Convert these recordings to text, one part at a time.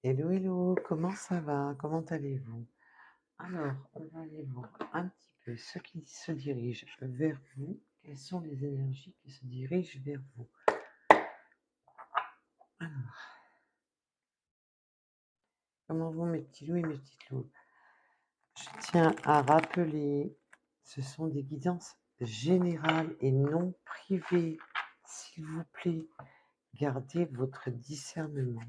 Hello, hello, comment ça va? Comment allez-vous? Alors, on va aller voir un petit peu ce qui se dirige vers vous. Quelles sont les énergies qui se dirigent vers vous? Alors, comment vont mes petits loups et mes petites loups? Je tiens à rappeler, ce sont des guidances générales et non privées. S'il vous plaît, gardez votre discernement.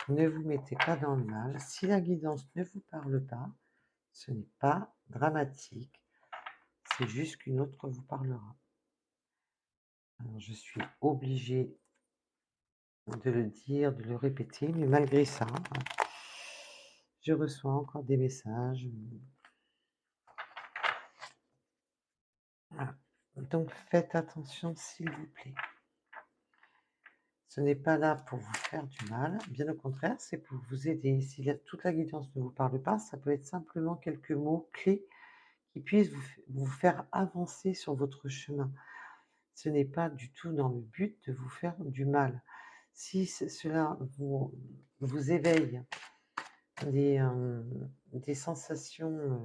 Ne vous mettez pas dans le mal. Si la guidance ne vous parle pas, ce n'est pas dramatique. C'est juste qu'une autre vous parlera. Alors, je suis obligée de le dire, de le répéter, mais malgré ça, je reçois encore des messages. Voilà. Donc, faites attention, s'il vous plaît. Ce n'est pas là pour vous faire du mal, bien au contraire, c'est pour vous aider. Si toute la guidance ne vous parle pas, ça peut être simplement quelques mots clés qui puissent vous faire avancer sur votre chemin. Ce n'est pas du tout dans le but de vous faire du mal. Si cela vous éveille des sensations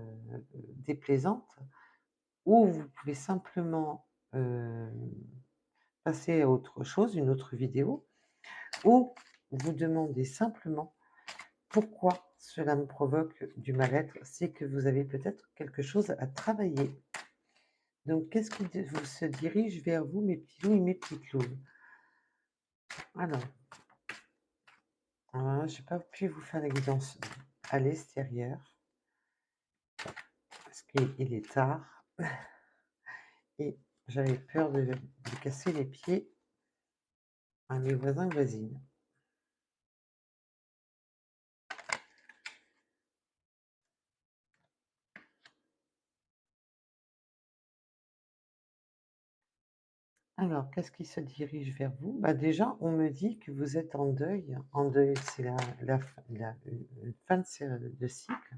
déplaisantes, ou vous pouvez simplement passer à autre chose, une autre vidéo, ou vous demandez simplement pourquoi cela me provoque du mal-être. C'est que vous avez peut-être quelque chose à travailler. Donc, qu'est-ce qui se dirige vers vous, mes petits loups et mes petites louves? Alors, je n'ai pas pu vous faire la guidance à l'extérieur, parce qu'il est tard, et j'avais peur de casser les pieds à mes voisins et voisines. Alors, qu'est-ce qui se dirige vers vous? Bah, déjà, on me dit que vous êtes en deuil. En deuil, c'est une fin de cycle.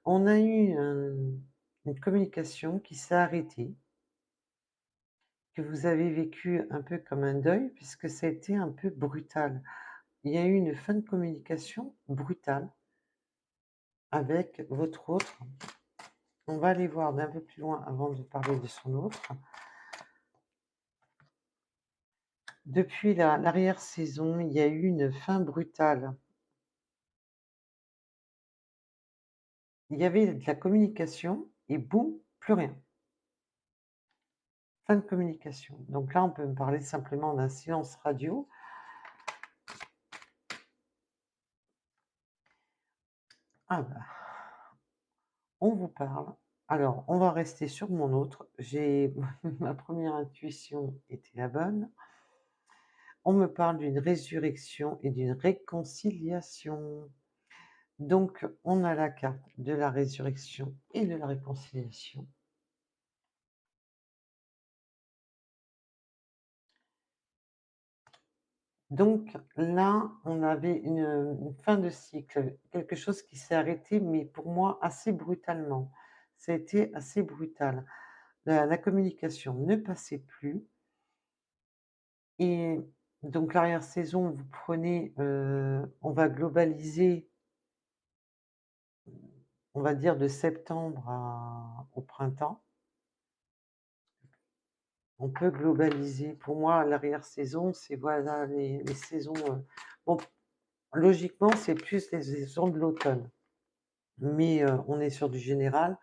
On a eu une communication qui s'est arrêtée, que vous avez vécu un peu comme un deuil, puisque ça a été un peu brutal. Il y a eu une fin de communication brutale avec votre autre. On va aller voir d'un peu plus loin avant de parler de son autre. Depuis l'arrière-saison, il y a eu une fin brutale. Il y avait de la communication et boum, plus rien. Fin de communication. Donc là, on peut me parler simplement d'un silence radio. Ah bah, on vous parle. Alors, on va rester sur mon autre. Ma première intuition était la bonne. On me parle d'une résurrection et d'une réconciliation. Donc, on a la carte de la résurrection et de la réconciliation. Donc là, on avait une fin de cycle, quelque chose qui s'est arrêté, mais pour moi assez brutalement. Ça a été assez brutal. La communication ne passait plus, et donc l'arrière-saison, vous prenez, on va globaliser, on va dire de septembre au printemps. On peut globaliser. Pour moi, l'arrière-saison, c'est voilà les saisons. Bon, logiquement, c'est plus les saisons de l'automne, mais on est sur du général,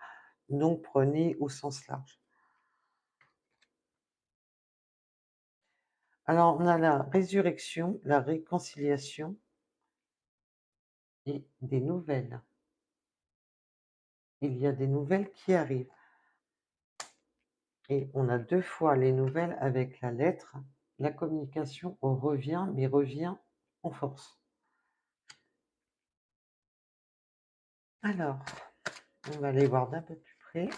donc prenez au sens large. Alors, on a la résurrection, la réconciliation et des nouvelles. Il y a des nouvelles qui arrivent. Et on a 2 fois les nouvelles avec la lettre. La communication revient, mais revient en force. Alors, on va aller voir d'un peu plus près.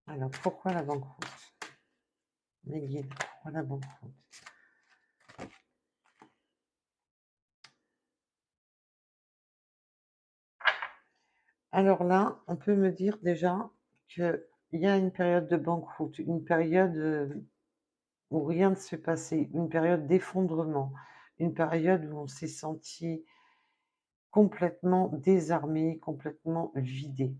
Alors, pourquoi la banqueroute? Les guides, pourquoi la banqueroute? Alors là, on peut me dire déjà qu'il y a une période de banqueroute, une période où rien ne se passait, une période d'effondrement, une période où on s'est senti complètement désarmé, complètement vidé.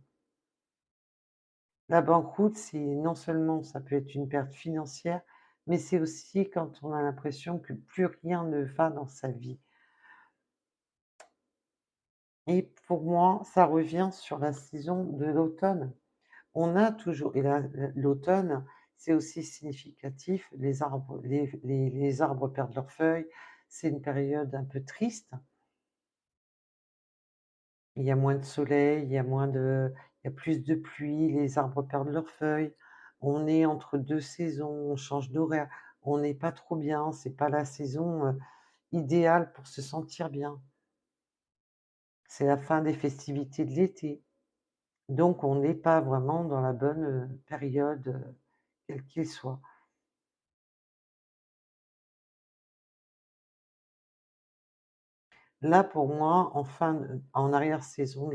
La banqueroute, c'est non seulement ça peut être une perte financière, mais c'est aussi quand on a l'impression que plus rien ne va dans sa vie. Et pour moi, ça revient sur la saison de l'automne. On a toujours et l'automne, c'est aussi significatif, les arbres perdent leurs feuilles, c'est une période un peu triste. Il y a moins de soleil, il y a plus de pluie, les arbres perdent leurs feuilles. On est entre 2 saisons, on change d'horaire, on n'est pas trop bien, c'est pas la saison, idéale pour se sentir bien. C'est la fin des festivités de l'été, donc on n'est pas vraiment dans la bonne, période, quelle qu'elle soit. Là, pour moi, en arrière-saison,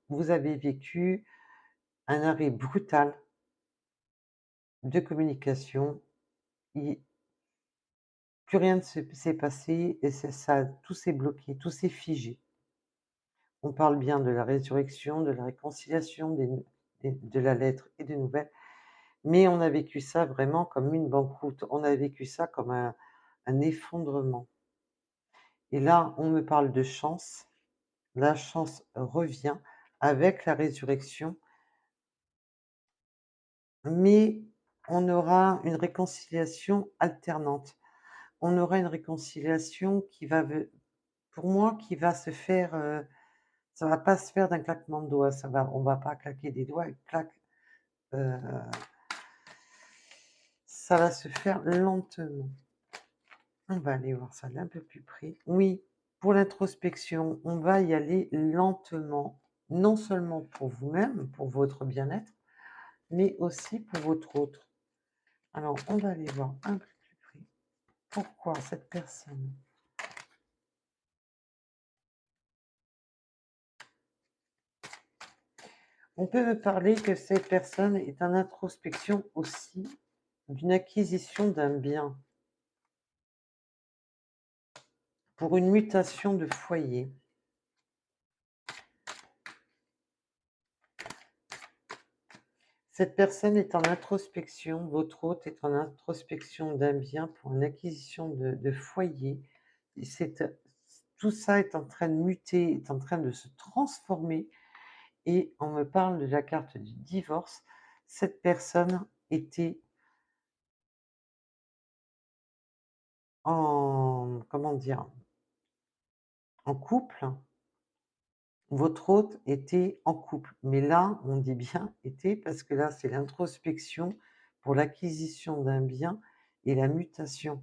vous avez vécu un arrêt brutal de communication. Il Plus rien ne s'est passé et tout s'est bloqué, tout s'est figé. On parle bien de la résurrection, de la réconciliation, de la lettre et des nouvelles, mais on a vécu ça vraiment comme une banqueroute. On a vécu ça comme un effondrement. Et là, on me parle de chance. La chance revient avec la résurrection, mais on aura une réconciliation alternante. On aura une réconciliation qui va, pour moi, qui va se faire. Ça va pas se faire d'un claquement de doigts, on va pas claquer des doigts et clac, heu, ça va se faire lentement. On va aller voir ça d'un peu plus près. Oui, pour l'introspection, on va y aller lentement, non seulement pour vous-même, pour votre bien-être, mais aussi pour votre autre. Alors, on va aller voir un peu plus près. Pourquoi cette personne. On peut me parler que cette personne est en introspection aussi d'une acquisition d'un bien, pour une mutation de foyer. Cette personne est en introspection, votre hôte est en introspection d'un bien pour une acquisition de foyer. Et tout ça est en train de muter, est en train de se transformer. Et on me parle de la carte du divorce. Cette personne était comment dire, en couple. Votre hôte était en couple. Mais là, on dit bien était parce que là, c'est l'introspection pour l'acquisition d'un bien et la mutation.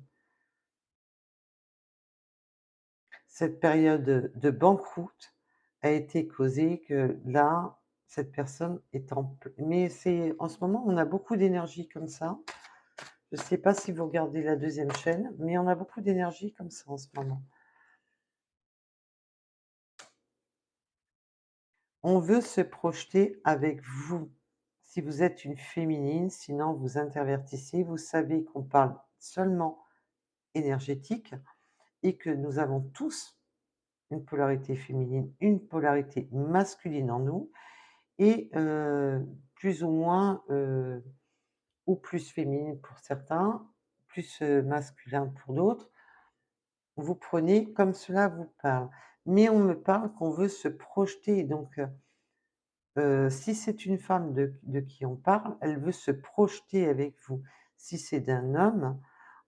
Cette période de banqueroute a été causée que là, cette personne est mais c'est en ce moment, on a beaucoup d'énergie comme ça. Je ne sais pas si vous regardez la deuxième chaîne, mais on a beaucoup d'énergie comme ça en ce moment. On veut se projeter avec vous. Si vous êtes une féminine, sinon vous intervertissez, vous savez qu'on parle seulement énergétique et que nous avons tous une polarité féminine, une polarité masculine en nous et plus ou moins, ou plus féminine pour certains, plus, masculin pour d'autres. Vous prenez comme cela vous parle. Mais on me parle qu'on veut se projeter donc si c'est une femme de qui on parle, elle veut se projeter avec vous. Si c'est d'un homme,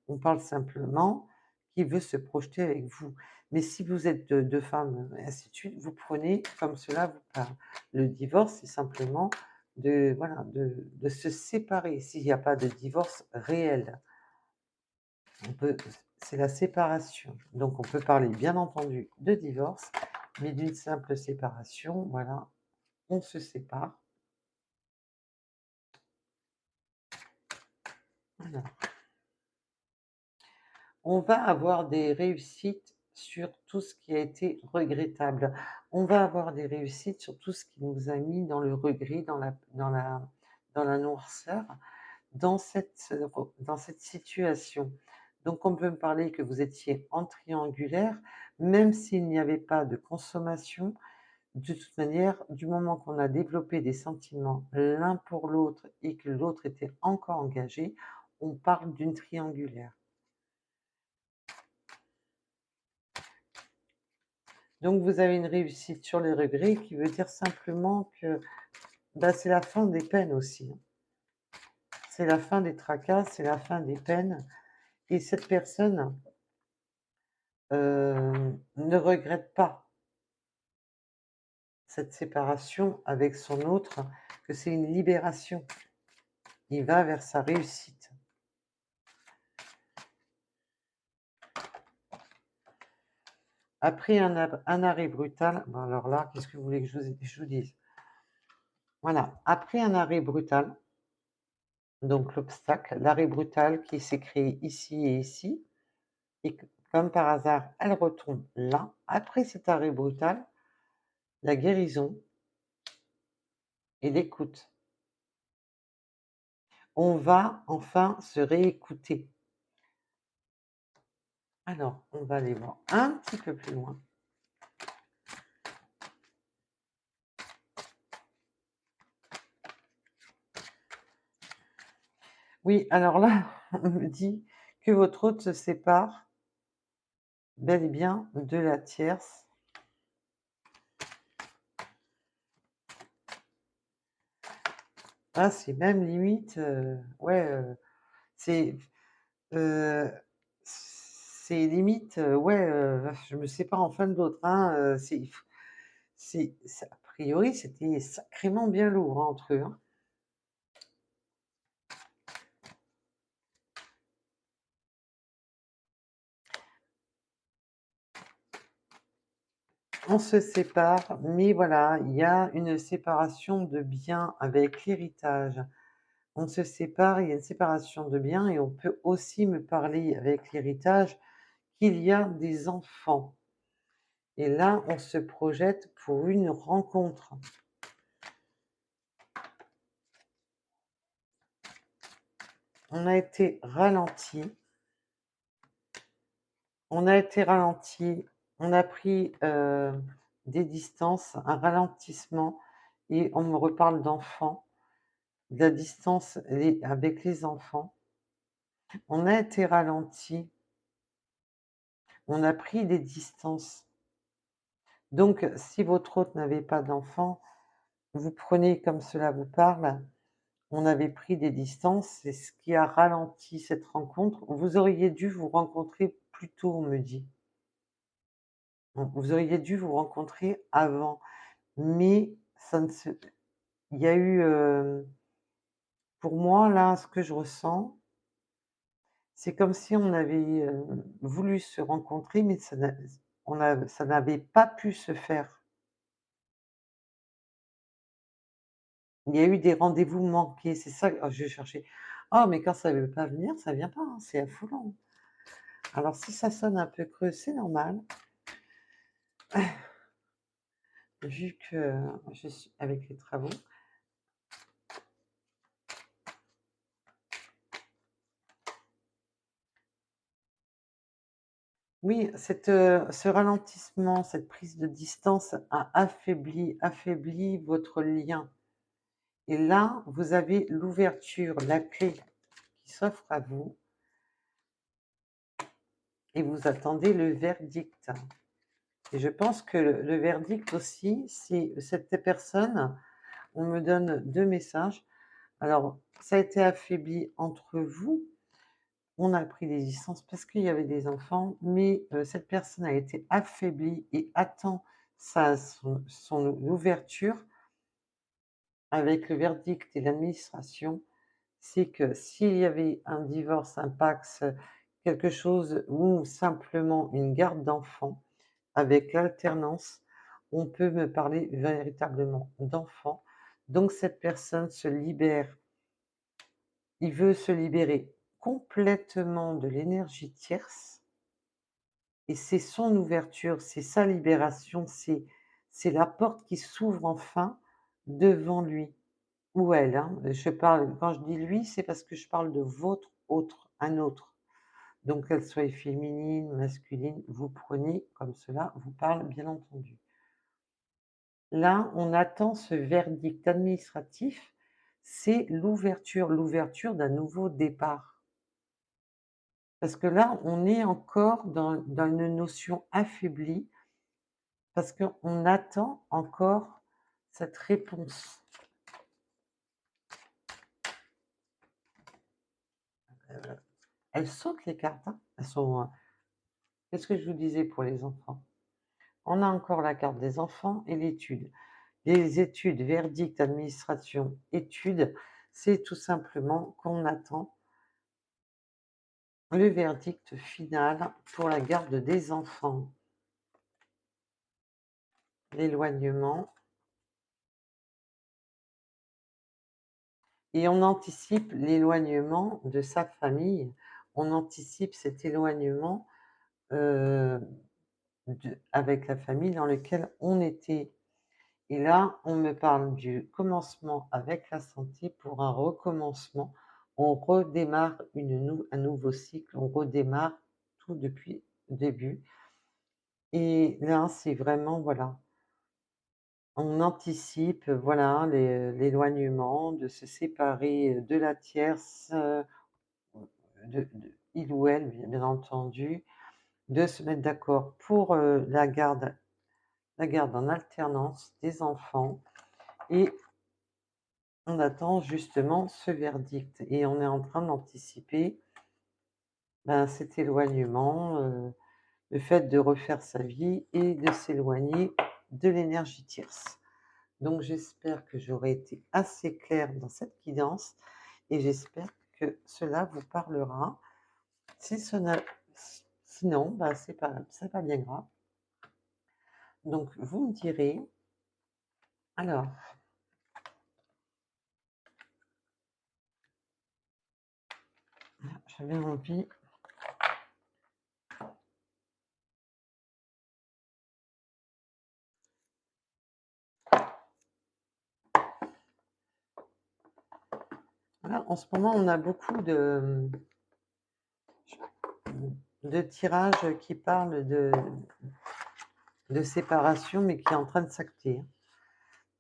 on parle simplement qu'il veut se projeter avec vous. Mais si vous êtes 2 femmes, et ainsi de suite, vous prenez comme cela vous parle. Le divorce, c'est simplement voilà, de se séparer, s'il n'y a pas de divorce réel. On peut C'est la séparation. Donc on peut parler bien entendu de divorce, mais d'une simple séparation, voilà, on se sépare. Voilà. On va avoir des réussites sur tout ce qui a été regrettable. On va avoir des réussites sur tout ce qui nous a mis dans le regret, dans la noirceur, dans cette situation. Donc on peut me parler que vous étiez en triangulaire, même s'il n'y avait pas de consommation. De toute manière, du moment qu'on a développé des sentiments l'un pour l'autre et que l'autre était encore engagé, on parle d'une triangulaire. Donc vous avez une réussite sur les regrets qui veut dire simplement que bah, c'est la fin des peines aussi, hein. C'est la fin des tracas, c'est la fin des peines. Et cette personne ne regrette pas cette séparation avec son autre, que c'est une libération. Il va vers sa réussite. Après un arrêt brutal, bon alors là, qu'est-ce que vous voulez que je vous dise? Voilà, après un arrêt brutal, donc l'obstacle, l'arrêt brutal qui s'est créé ici et ici, et que, comme par hasard, elle retombe là. Après cet arrêt brutal, la guérison et l'écoute. On va enfin se réécouter. Alors, on va aller voir un petit peu plus loin. Oui, alors là, on me dit que votre hôte se sépare bel et bien de la tierce. Ah, c'est même limite, ouais, c'est, c'est limite, ouais, je me sépare enfin de l'autre, hein, a priori, c'était sacrément bien lourd, hein, entre eux, hein. On se sépare, mais voilà, il y a une séparation de biens avec l'héritage. On se sépare, il y a une séparation de biens et on peut aussi me parler avec l'héritage qu'il y a des enfants. Et là, on se projette pour une rencontre. On a été ralenti, on a été ralenti, on a pris des distances, un ralentissement, et on me reparle d'enfants, de la distance avec les enfants. On a été ralenti, on a pris des distances. Donc, si votre hôte n'avait pas d'enfant, vous prenez comme cela vous parle, on avait pris des distances, c'est ce qui a ralenti cette rencontre. Vous auriez dû vous rencontrer plus tôt, on me dit. Vous auriez dû vous rencontrer avant, mais ça ne se il y a eu, pour moi, là, ce que je ressens, c'est comme si on avait, voulu se rencontrer, mais ça n'avait pas pu se faire. Il y a eu des rendez-vous manqués, c'est ça, je cherchais. Ah, mais quand ça veut pas venir, ça vient pas, hein, c'est affolant. Alors si ça sonne un peu creux, c'est normal, vu que je suis avec les travaux. Oui, ce ralentissement, cette prise de distance a affaibli votre lien. Et là, vous avez l'ouverture, la clé qui s'offre à vous et vous attendez le verdict. Et je pense que le verdict aussi, c'est cette personne, on me donne 2 messages. Alors, ça a été affaibli entre vous, on a pris des distances parce qu'il y avait des enfants, mais cette personne a été affaiblie et attend son ouverture avec le verdict et l'administration. C'est que s'il y avait un divorce, un Pacs, quelque chose ou simplement une garde d'enfants, avec l'alternance, on peut me parler véritablement d'enfants. Donc cette personne se libère, il veut se libérer complètement de l'énergie tierce et c'est son ouverture, c'est sa libération, c'est la porte qui s'ouvre enfin devant lui ou elle, hein. Je parle quand je dis lui, c'est parce que je parle de votre autre, un autre. Donc qu'elle soit féminine, masculine, vous prenez comme cela vous parle, bien entendu. Là, on attend ce verdict administratif, c'est l'ouverture d'un nouveau départ. Parce que là, on est encore dans une notion affaiblie, parce qu'on attend encore cette réponse. Elles sautent les cartes, hein. Elles sont, qu'est-ce que je vous disais pour les enfants? On a encore la carte des enfants et l'étude. Les études, verdict, administration, études, c'est tout simplement qu'on attend le verdict final pour la garde des enfants. L'éloignement. Et on anticipe l'éloignement de sa famille. On anticipe cet éloignement avec la famille dans laquelle on était. Et là, on me parle du commencement avec la santé pour un recommencement. On redémarre un nouveau cycle, on redémarre tout depuis le début. Et là, c'est vraiment, voilà, on anticipe, voilà, l'éloignement, de se séparer de la tierce, il ou elle, bien entendu, de se mettre d'accord pour la garde en alternance des enfants. Et on attend justement ce verdict et on est en train d'anticiper, ben, cet éloignement, le fait de refaire sa vie et de s'éloigner de l'énergie tierce. Donc j'espère que j'aurai été assez claire dans cette guidance et j'espère que cela vous parlera. Si ce n'a Sinon, bah, c'est pas bien grave. Donc vous me direz. Alors, j'avais envie. Voilà, en ce moment, on a beaucoup de tirages qui parlent de séparation, mais qui est en train de s'acter, hein.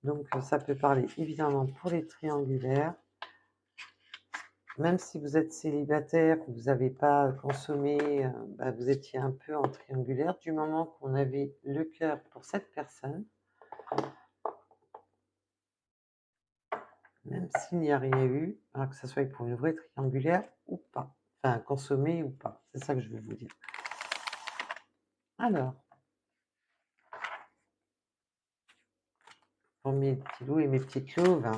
Donc ça peut parler évidemment pour les triangulaires. Même si vous êtes célibataire, que vous n'avez pas consommé, bah, vous étiez un peu en triangulaire, du moment qu'on avait le cœur pour cette personne, même s'il n'y a rien eu, alors que ça soit pour une vraie triangulaire ou pas, enfin consommé ou pas, c'est ça que je vais vous dire. Alors, pour mes petits loups et mes petites louves,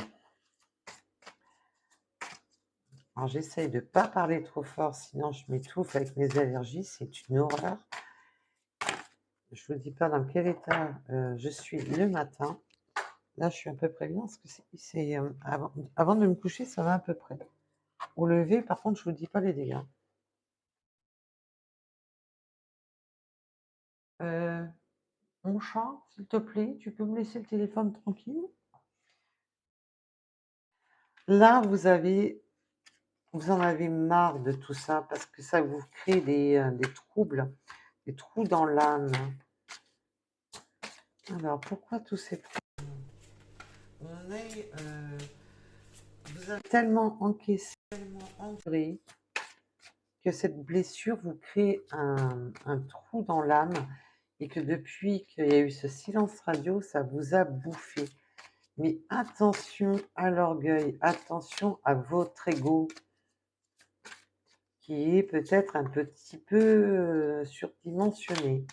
alors j'essaye de ne pas parler trop fort, sinon je m'étouffe avec mes allergies, c'est une horreur. Je vous dis pas dans quel état je suis le matin. Là, je suis à peu près bien, parce que avant de me coucher, ça va à peu près. Au lever, par contre, je vous dis pas les dégâts. Euh, Mon chat, s'il te plaît, tu peux me laisser le téléphone tranquille? Là, vous en avez marre de tout ça, parce que ça vous crée des troubles, des trous dans l'âme. Alors, pourquoi tous ces problèmes? Vous avez tellement encaissé, tellement enduré, que cette blessure vous crée un trou dans l'âme et que depuis qu'il y a eu ce silence radio, ça vous a bouffé. Mais attention à l'orgueil, attention à votre ego qui est peut-être un petit peu surdimensionné.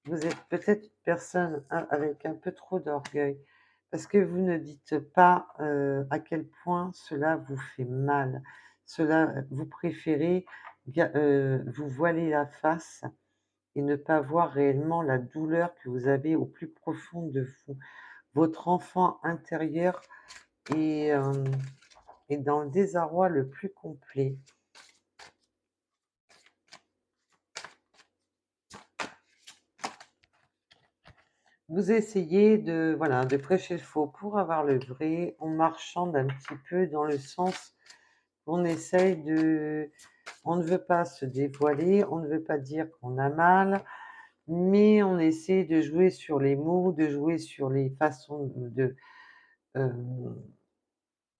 Vous êtes peut-être une personne avec un peu trop d'orgueil parce que vous ne dites pas à quel point cela vous fait mal. Vous préférez vous voiler la face et ne pas voir réellement la douleur que vous avez au plus profond de vous. Votre enfant intérieur est, est dans le désarroi le plus complet. Vous essayez de, voilà, de prêcher le faux pour avoir le vrai, en marchant d'un petit peu dans le sens qu'on essaye On ne veut pas se dévoiler, on ne veut pas dire qu'on a mal, mais on essaie de jouer sur les mots, de jouer sur les façons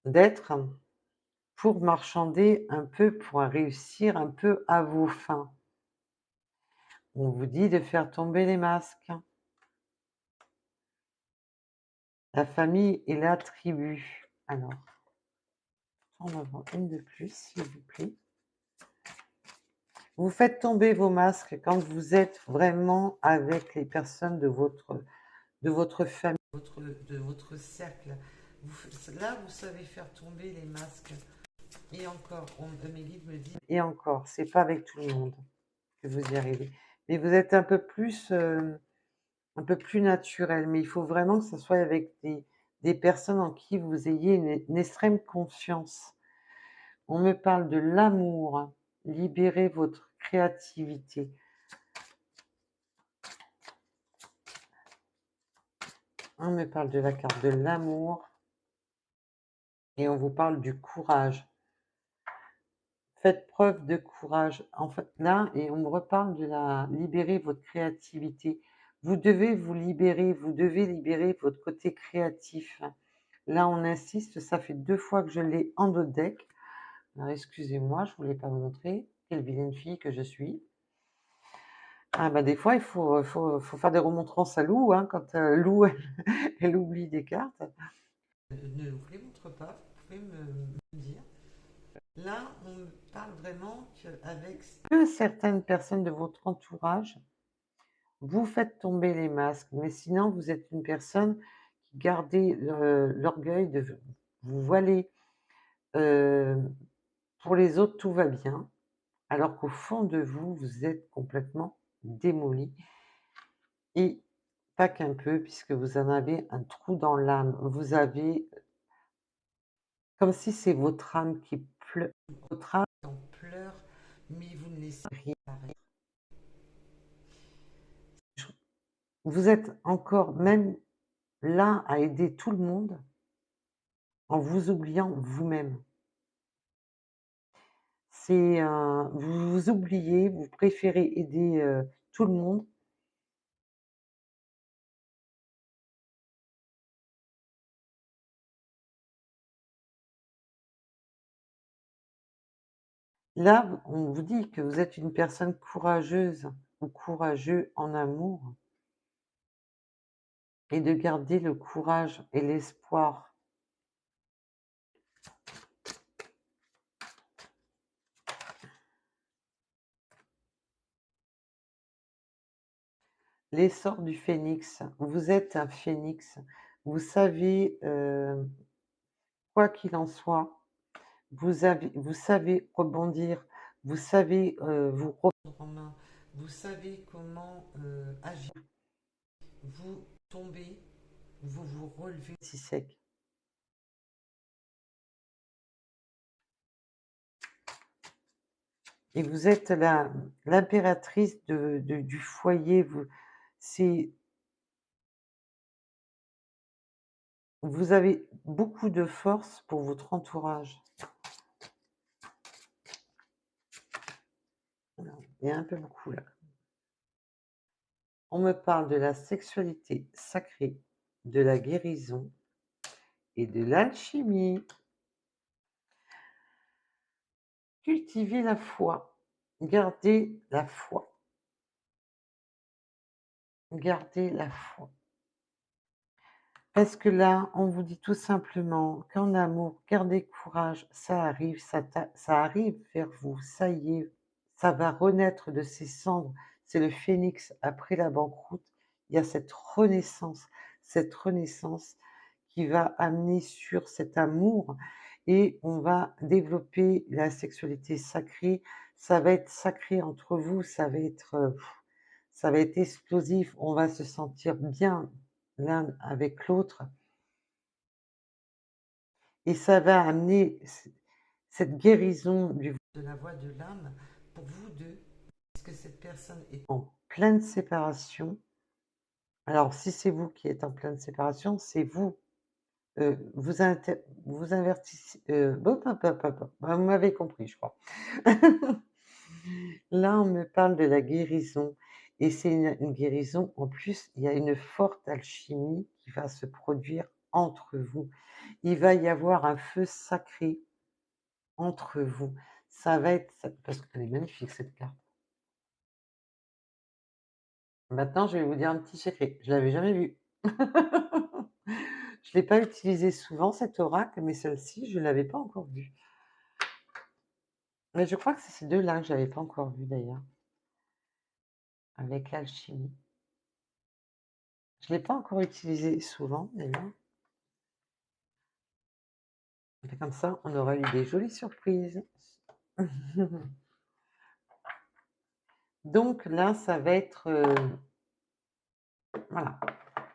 d'être pour marchander un peu, pour réussir un peu à vos fins. On vous dit de faire tomber les masques. La famille et la tribu. Alors, on va voir une de plus, s'il vous plaît. Vous faites tomber vos masques quand vous êtes vraiment avec les personnes de votre famille, de votre cercle. Là, vous savez faire tomber les masques. Et encore, mes guides me disent, et encore, c'est pas avec tout le monde que vous y arrivez. Mais vous êtes un peu plus naturel. Mais il faut vraiment que ce soit avec des personnes en qui vous ayez une extrême confiance. On me parle de l'amour. Libérez votre créativité. On me parle de la carte de l'amour. Et on vous parle du courage. Faites preuve de courage. En fait, là, et on me reparle de libérer votre créativité. Vous devez vous libérer, vous devez libérer votre côté créatif. Là, on insiste, ça fait 2 fois que je l'ai en dos de deck. Alors, excusez-moi, je ne voulais pas vous montrer. Quelle vilaine fille que je suis. Ah bah des fois, il faut faire des remontrances à Lou, hein, quand Lou, elle oublie des cartes. Ne vous les montre pas, vous pouvez me dire. Là, on me parle vraiment qu'avec certaines personnes de votre entourage, vous faites tomber les masques, mais sinon, vous êtes une personne qui gardez l'orgueil de vous voiler. Euh, pour les autres, tout va bien, alors qu'au fond de vous, vous êtes complètement démoli. Et pas qu'un peu, puisque vous en avez un trou dans l'âme. Vous avez, comme si c'est votre âme qui pleure, votre âme en pleure, mais vous ne laissez rien paraître. Vous êtes encore même là à aider tout le monde en vous oubliant vous-même. Vous vous oubliez, vous préférez aider tout le monde. Là, on vous dit que vous êtes une personne courageuse ou courageux en amour et de garder le courage et l'espoir. L'essor du phénix. Vous êtes un phénix. Vous savez, quoi qu'il en soit, vous savez rebondir, vous savez vous reprendre en main, vous savez comment agir. Vous tombez, vous vous relevez si sec. Et vous êtes l'impératrice du foyer. Vous avez beaucoup de force pour votre entourage. Il y a un peu beaucoup là. On me parle de la sexualité sacrée, de la guérison et de l'alchimie. Cultivez la foi. Gardez la foi. Gardez la foi. Parce que là, on vous dit tout simplement qu'en amour, gardez courage, ça arrive, ça arrive vers vous, ça y est, ça va renaître de ses cendres. C'est le phénix après la banqueroute. Il y a cette renaissance qui va amener sur cet amour et on va développer la sexualité sacrée. Ça va être sacré entre vous, ça va être explosif, on va se sentir bien l'un avec l'autre et ça va amener cette guérison de la voix de l'âme pour vous deux, puisque cette personne est en pleine séparation. Alors, si c'est vous qui êtes en pleine séparation, c'est vous. Vous invertissez. Hop, hop, hop, hop, hop. Vous m'avez compris, je crois. Là, on me parle de la guérison et c'est une guérison en plus, il y a une forte alchimie qui va se produire entre vous. Il va y avoir un feu sacré entre vous. Ça va être parce qu'elle est magnifique cette carte. Maintenant, je vais vous dire un petit secret, je l'avais jamais vue. Je l'ai pas utilisé souvent cet oracle, mais celle-ci, je l'avais pas encore vue. Mais je crois que c'est ces 2-là que j'avais pas encore vues d'ailleurs, avec l'alchimie. Je l'ai pas encore utilisé souvent d'ailleurs. Et comme ça, on aura eu des jolies surprises. Donc là, ça va être, voilà.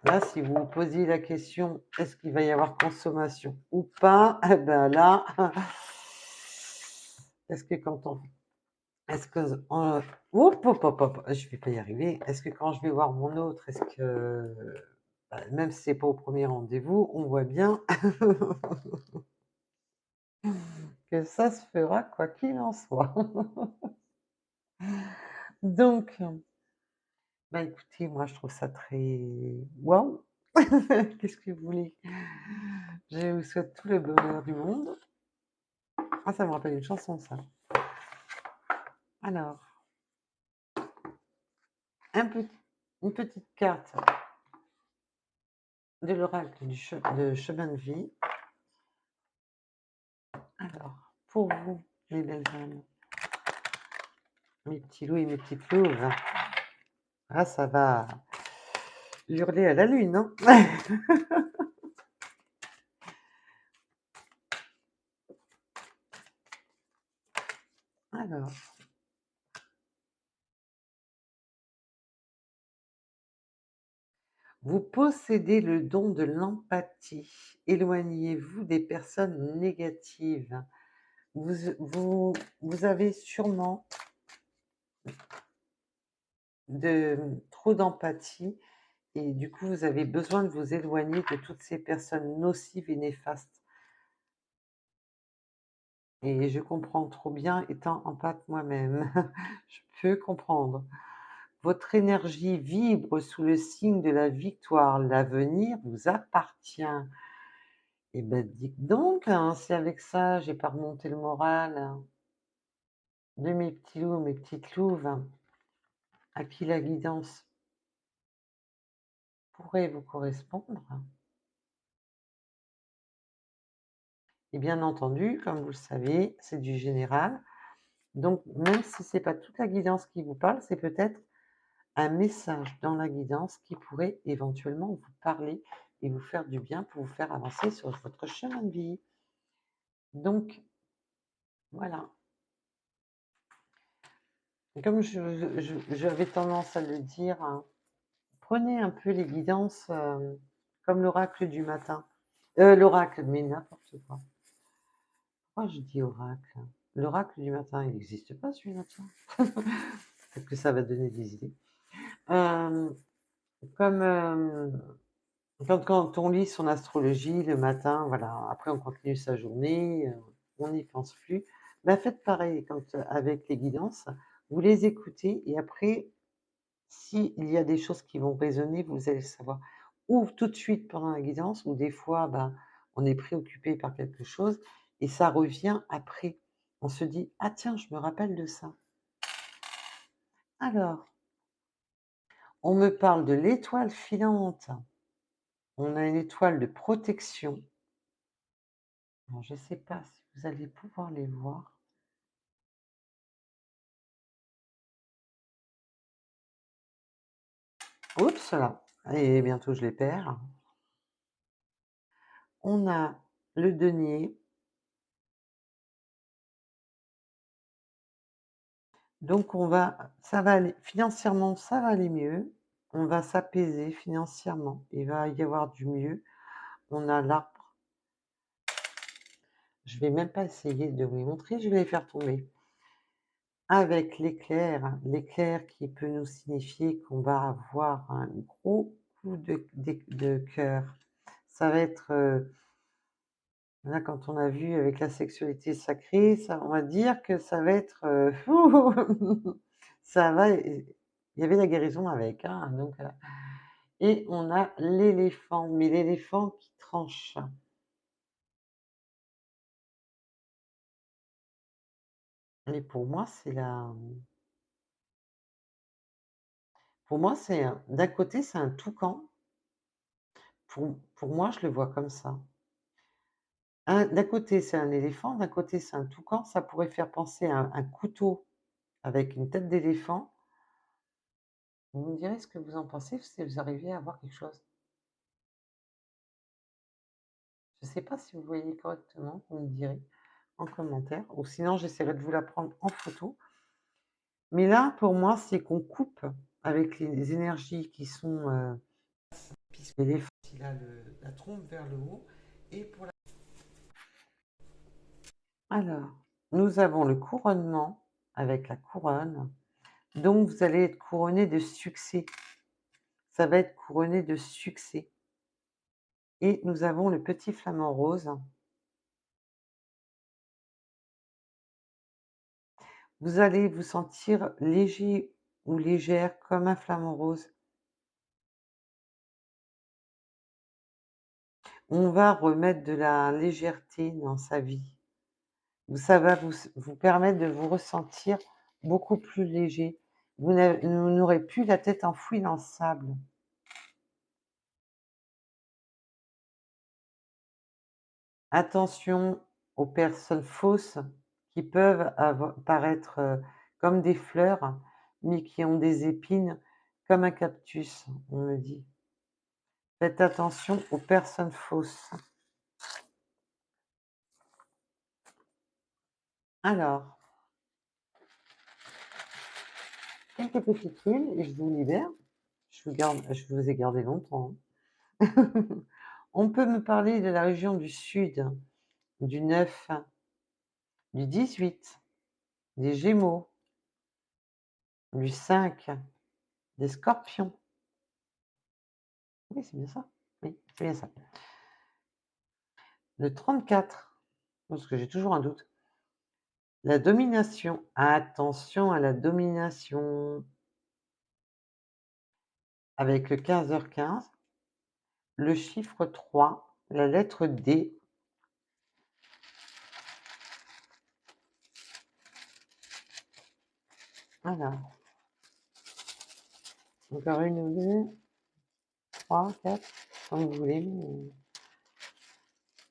Là, si vous vous posiez la question: «Est-ce qu'il va y avoir consommation ou pas?» Eh ben là, est-ce que quand on est-ce que hop, hop, hop, hop, je vais pas y arriver. Est-ce que quand je vais voir mon autre, est-ce que, bah, même si c'est pas au premier rendez-vous, on voit bien que ça se fera quoi qu'il en soit. Donc, bah, écoutez, moi je trouve ça très waouh! Qu'est-ce que vous voulez? Je vous souhaite tout le bonheur du monde. Ah, ça me rappelle une chanson ça. Alors, un petit une petite carte de l'oracle de chemin de vie. Alors, pour vous, mes belles âmes, mes petits loups et mes petites louves, ah ça va hurler à la lune, hein? Alors, vous possédez le don de l'empathie. Éloignez-vous des personnes négatives. Vous vous avez sûrement trop d'empathie et du coup, vous avez besoin de vous éloigner de toutes ces personnes nocives et néfastes et je comprends trop bien étant empathe moi-même. Je peux comprendre. Votre énergie vibre sous le signe de la victoire. L'avenir vous appartient. Eh ben, dites donc, hein, si avec ça, j'ai pas remonté le moral de mes petits loups, mes petites louves, à qui la guidance pourrait vous correspondre. Et bien entendu, comme vous le savez, c'est du général. Donc, même si c'est pas toute la guidance qui vous parle, c'est peut-être un message dans la guidance qui pourrait éventuellement vous parler et vous faire du bien pour vous faire avancer sur votre chemin de vie. Donc, voilà. Comme j'avais tendance à le dire, hein, prenez un peu les guidances comme l'oracle du matin. L'oracle, mais n'importe quoi. Pourquoi je dis oracle? L'oracle du matin, il n'existe pas celui-là, tiens. Peut-être que ça va donner des idées. Comme quand on lit son astrologie le matin, voilà, après on continue sa journée, on n'y pense plus. Bah, faites pareil quand, avec les guidances, vous les écoutez et après, s'il y a des choses qui vont résonner, vous allez le savoir. Ou tout de suite pendant la guidance, ou des fois, ben, on est préoccupé par quelque chose et ça revient après. On se dit: «Ah tiens, je me rappelle de ça». Alors, on me parle de l'étoile filante. On a une étoile de protection. Alors, je ne sais pas si vous allez pouvoir les voir. Oups là, et bientôt je les perds. On a le denier. Donc ça va aller financièrement, ça va aller mieux. On va s'apaiser financièrement. Il va y avoir du mieux. On a l'arbre. Je vais même pas essayer de vous les montrer, je vais les faire tomber. Avec l'éclair qui peut nous signifier qu'on va avoir un gros coup de cœur. Ça va être Là, quand on a vu avec la sexualité sacrée, ça on va dire que ça va être, ça va il y avait la guérison avec, hein, donc et on a l'éléphant, mais l'éléphant qui tranche. Et pour moi, c'est un d'un côté, c'est un toucan, pour moi, je le vois comme ça. D'un côté, c'est un éléphant, d'un côté, c'est un toucan, ça pourrait faire penser à un couteau avec une tête d'éléphant. Vous me direz ce que vous en pensez, si vous arrivez à voir quelque chose. Je ne sais pas si vous voyez correctement, vous me direz en commentaire, ou sinon j'essaierai de vous la prendre en photo. Mais là, pour moi, c'est qu'on coupe avec les énergies qui sont, puisque l'éléphant, il a la trompe vers le haut, et pour la... Alors, nous avons le couronnement avec la couronne, donc vous allez être couronné de succès. Ça va être couronné de succès. Et nous avons le petit flamant rose. Vous allez vous sentir léger ou légère comme un flamant rose. On va remettre de la légèreté dans sa vie. Ça va vous permettre de vous ressentir beaucoup plus léger. Vous n'aurez plus la tête enfouie dans le sable. Attention aux personnes fausses qui peuvent paraître comme des fleurs, mais qui ont des épines comme un cactus, on me dit. Faites attention aux personnes fausses. Alors, quelques petites tuiles et je vous libère. Je vous ai gardé longtemps, hein. On peut me parler de la région du sud, du 9, du 18, des Gémeaux, du 5, des Scorpions. Oui, c'est bien ça. Oui, c'est bien ça. Le 34, parce que j'ai toujours un doute. La domination. Attention à la domination. Avec le 15h15, le chiffre 3, la lettre D. Voilà. Encore une ou deux, 3, 4, comme vous voulez, mais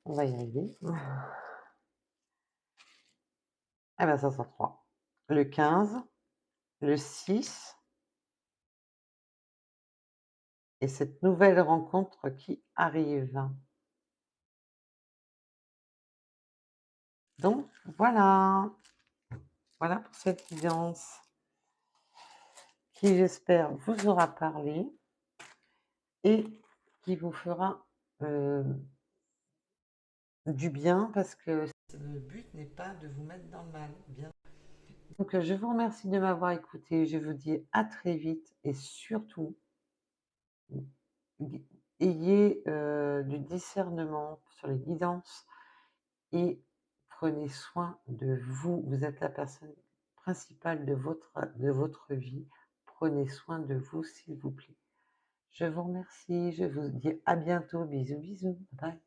on va y arriver. Ah ben ça sera 3. Le 15, le 6, et cette nouvelle rencontre qui arrive. Donc voilà, voilà pour cette guidance qui, j'espère, vous aura parlé et qui vous fera du bien, parce que le but n'est pas de vous mettre dans le mal. Bien. Donc je vous remercie de m'avoir écouté. Je vous dis à très vite et surtout, ayez du discernement sur les guidances et prenez soin de vous. Vous êtes la personne principale de votre vie. Prenez soin de vous, s'il vous plaît. Je vous remercie. Je vous dis à bientôt. Bisous, bisous. Bye.